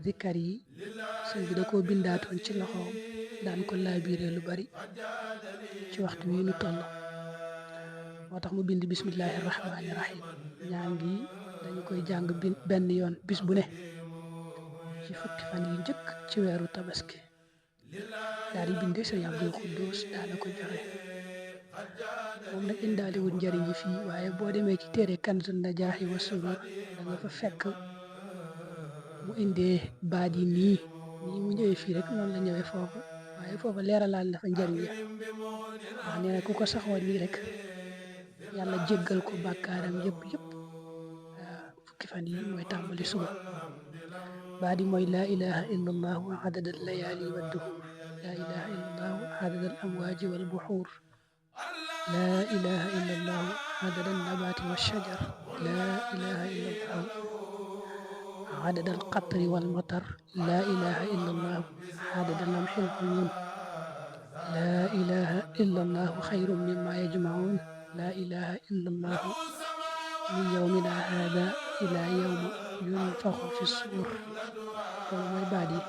zikkar yi sëñ bi da koo bindaatoon ci loxoom daan ko laabiire lu bari ci waxtu wi nu toll moo tax mu bind bismillahi rahmaani rahim ñaan gi dañu koy jàng benn yoon bis bu ne ci fukki fan yi njëkk ci weeru tabaski daal di binde sëñ Abdul Xuddus daana ko joxe moom nag indaaliwul njëriñ yi fii waaye boo demee ci téere Kanzun Najaahi wa Surur da nga fa fekk mu indee baat yi nii mu ñëwee fii rek noonu la ñëwee foofu waaye foofu leeralaal na fa njëriñ ya wax nee na ku ko saxoo nii rek yàlla jéggal ko bàkkaaram yëpp fukki fan yi mooy tàmbali suba baat yi mooy laa ilaha illa allahu adada layali wa duhur laa ilaha illa allahu adada al amwaaji wal buxuur laa ilaha illa allahu adada nabaati wa shajar laa ilaha illa allahu عدد القطر والمطر لا إله إلا الله عدد لمح العيون لا إله إلا الله خير مما يجمعون لا إله إلا الله من يومنا هذا إلى يوم ينفخ في الصور وما بعدي